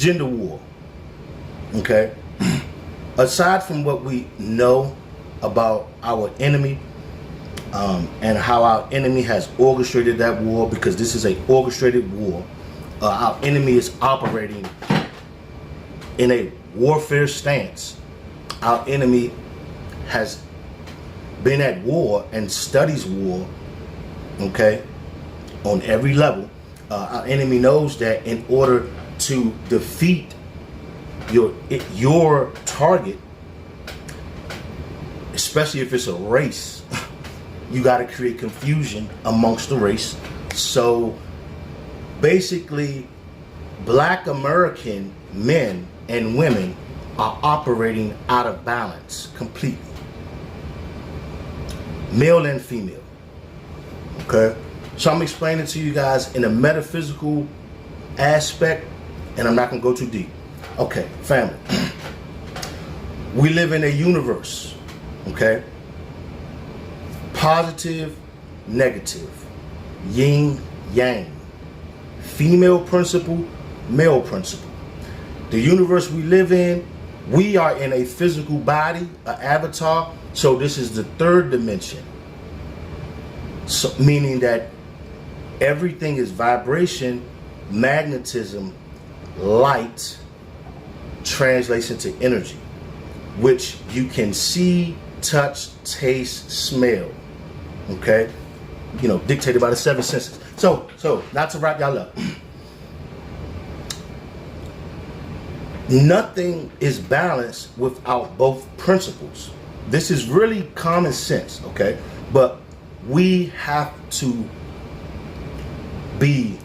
gender war. Okay? Aside from what we know about our enemy, and how our enemy has orchestrated that war, because this is an orchestrated war. Our enemy is operating in a warfare stance. Our enemy has been at war and studies war, okay, on every level. Our enemy knows that in order to defeat your target, especially if it's a race, you got to create confusion amongst the race. So basically, Black American men and women are operating out of balance completely, male and female. Okay, so I'm explaining to you guys in a metaphysical aspect, and I'm not gonna go too deep. Okay, family, we live in a universe, okay? Positive, negative, yin, yang, female principle, male principle. The universe we live in, we are in a physical body, an avatar, so this is the third dimension. So, meaning that everything is vibration, magnetism, light translates into energy, which you can see, touch, taste, smell. Okay, you know, dictated by the seven senses. So not to wrap y'all up, nothing is balanced without both principles. This is really common sense, okay? But we have to be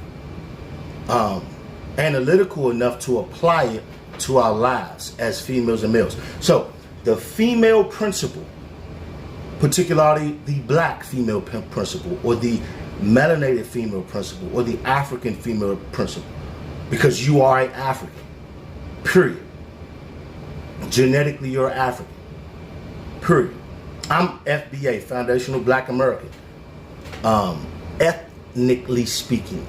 analytical enough to apply it to our lives as females and males. So the female principle, particularly the Black female principle, or the melanated female principle, or the African female principle, because you are an African, period. Genetically, you're African, period. I'm FBA, Foundational Black American, ethnically speaking,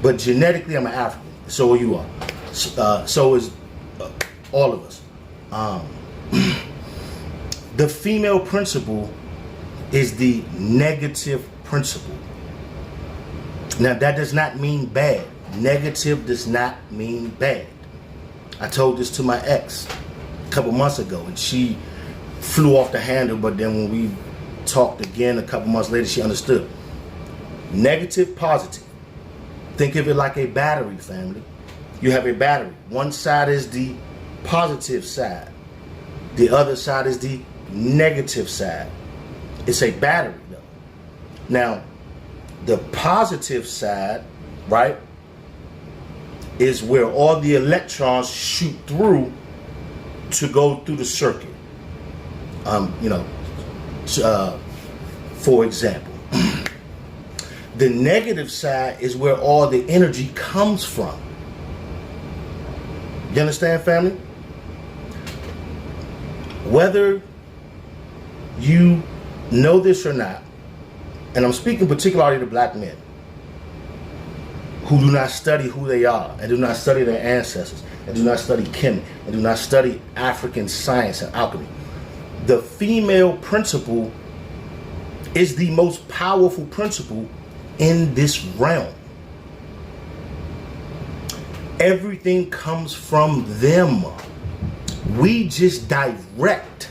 but genetically I'm an African. So are you are. So is all of us. The female principle is the negative principle. Now that does not mean bad. Negative does not mean bad. I told this to my ex a couple months ago and she flew off the handle, but then when we talked again a couple months later, she understood. Negative, positive. Think of it like a battery, family. You have a battery. One side is the positive side. The other side is the negative side. It's a battery though. Now, the positive side, right, is where all the electrons shoot through to go through the circuit. For example, the negative side is where all the energy comes from. You understand, family? Whether you know this or not, and I'm speaking particularly to Black men who do not study who they are and do not study their ancestors and do not study chemistry and do not study African science and alchemy. The female principle is the most powerful principle in this realm. Everything comes from them. We just direct.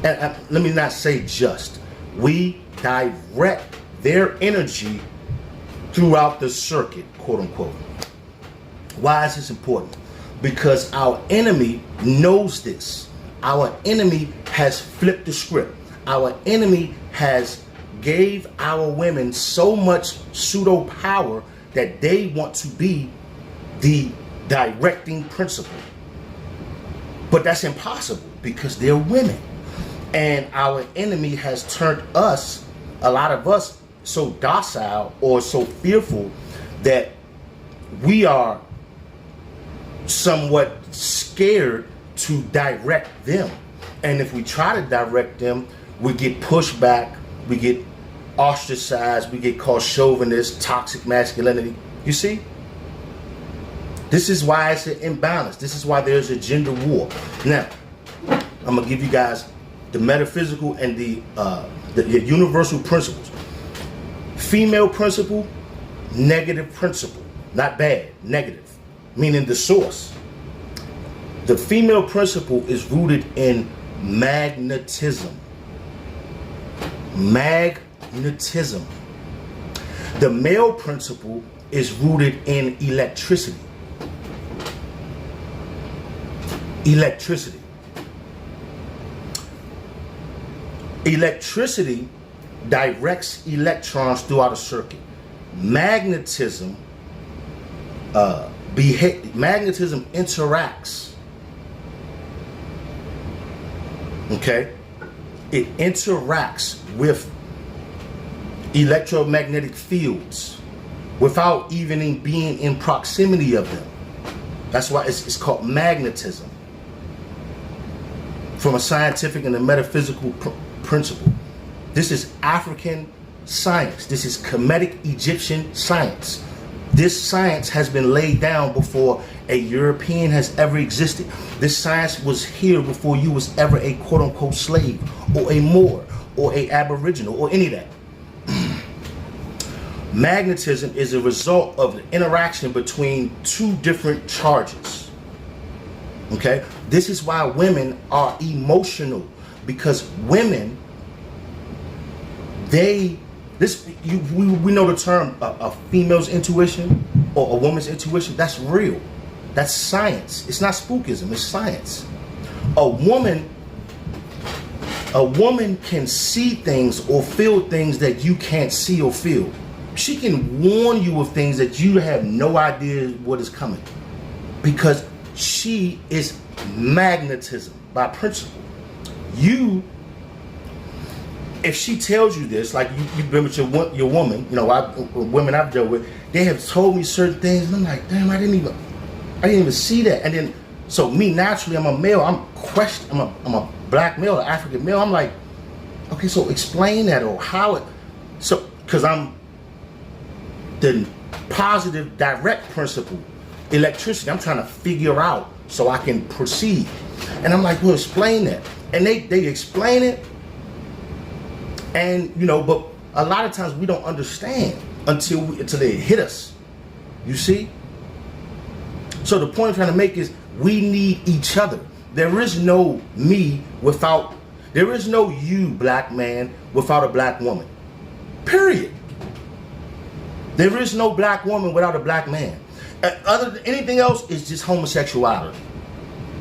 And let me not say just. We direct their energy throughout the circuit, quote unquote. Why is this important? Because our enemy knows this. Our enemy has flipped the script. Our enemy has gave our women so much pseudo power that they want to be the directing principle. But that's impossible because they're women. And our enemy has turned us, a lot of us, so docile or so fearful that we are somewhat scared to direct them. And if we try to direct them, we get pushed back, we get ostracized, we get called chauvinist, toxic masculinity. You see? This is why it's an imbalance. This is why there's a gender war. Now, I'm gonna give you guys the metaphysical and the universal principles. Female principle, negative principle. Not bad, negative. Meaning the source. The female principle is rooted in magnetism. Magnetism. The male principle is rooted in electricity. Electricity. Electricity directs electrons throughout a circuit. Magnetism magnetism interacts. Okay? It interacts with electromagnetic fields without even being in proximity of them. That's why it's called magnetism. From a scientific and a metaphysical principle. This is African science. This is Kemetic Egyptian science. This science has been laid down before a European has ever existed. This science was here before you was ever a quote-unquote slave or a Moor or a Aboriginal or any of that. Magnetism is a result of the interaction between two different charges. Okay? This is why women are emotional, because women, we know the term a female's intuition or a woman's intuition. That's real. That's science. It's not spookism. It's science. A woman can see things or feel things that you can't see or feel. She can warn you of things that you have no idea what is coming, because she is magnetism by principle. If she tells you this, like you've been with your woman, women I've dealt with, they have told me certain things, and I'm like, damn, I didn't even see that. And then, so me naturally, I'm a male. I'm a black male, an African male. I'm like, okay, so explain that, or how it. So, because I'm the positive direct principle, electricity. I'm trying to figure out so I can proceed. And I'm like, well, explain that. And they explain it. And, but a lot of times we don't understand until they hit us. You see? So the point I'm trying to make is we need each other. There is no me there is no you, black man, without a black woman. Period. There is no black woman without a black man. Other than anything else is just homosexuality.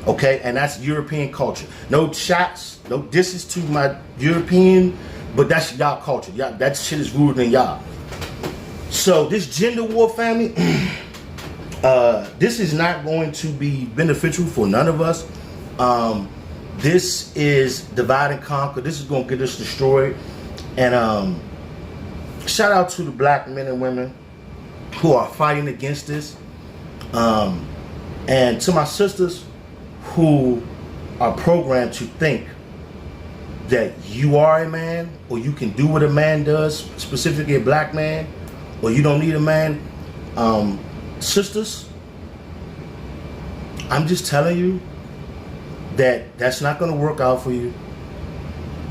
Okay? And that's European culture. No shots, no disses to my European, but that's y'all culture. Y'all, that shit is rooted in y'all. So this gender war, family, this is not going to be beneficial for none of us. This is divide and conquer. This is going to get us destroyed. And shout out to the black men and women who are fighting against this. And to my sisters who are programmed to think that you are a man, or you can do what a man does, specifically a black man, or you don't need a man. Sisters, I'm just telling you that that's not going to work out for you.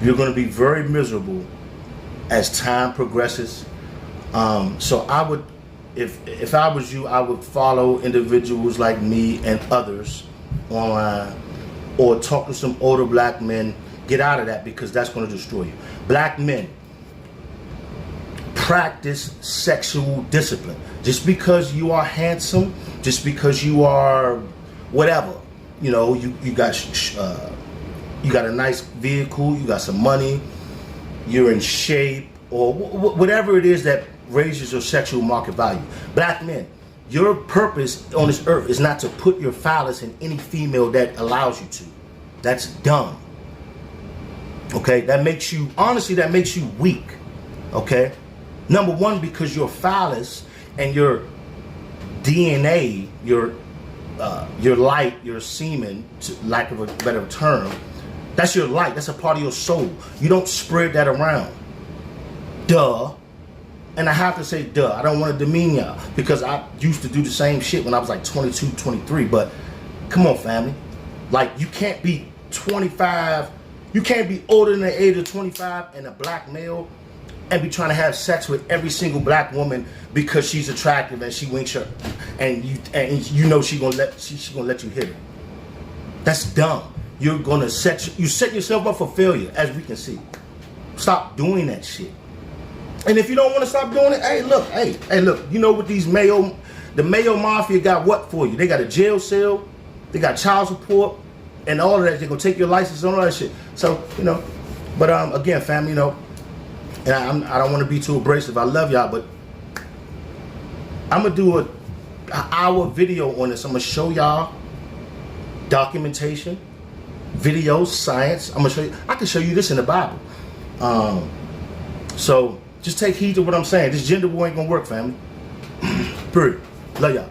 You're going to be very miserable as time progresses. So I would, if I was you, I would follow individuals like me and others online, or talk to some older black men. Get out of that, because that's going to destroy you. Black men, practice sexual discipline. Just because you are handsome, just because you are whatever, you got a nice vehicle, you got some money, you're in shape, or whatever it is that raises your sexual market value. Black men, your purpose on this earth is not to put your phallus in any female that allows you to. That's dumb. Okay, that makes you weak. Okay, number one, because your phallus and your DNA, your light, your semen, to lack of a better term, that's your light. That's a part of your soul. You don't spread that around. Duh. And I have to say, duh, I don't want to demean y'all because I used to do the same shit when I was like 22, 23. But come on, family. Like, you can't be 25. You can't be older than the age of 25 and a black male and be trying to have sex with every single black woman because she's attractive and she winks her and you know she gonna let you hit her. That's dumb. You're gonna set yourself up for failure, as we can see. Stop doing that shit. And if you don't want to stop doing it, hey look, you know what the Mayo Mafia got what for you? They got a jail cell, they got child support, and all of that. They're gonna take your license and all that shit. So, you know, but again, family, you know, and I don't want to be too abrasive. I love y'all, but I'm gonna do an hour video on this. I'm gonna show y'all documentation, videos, science. I'm gonna show you. I can show you this in the Bible. So just take heed to what I'm saying. This gender war ain't gonna work, family. Period. Love y'all.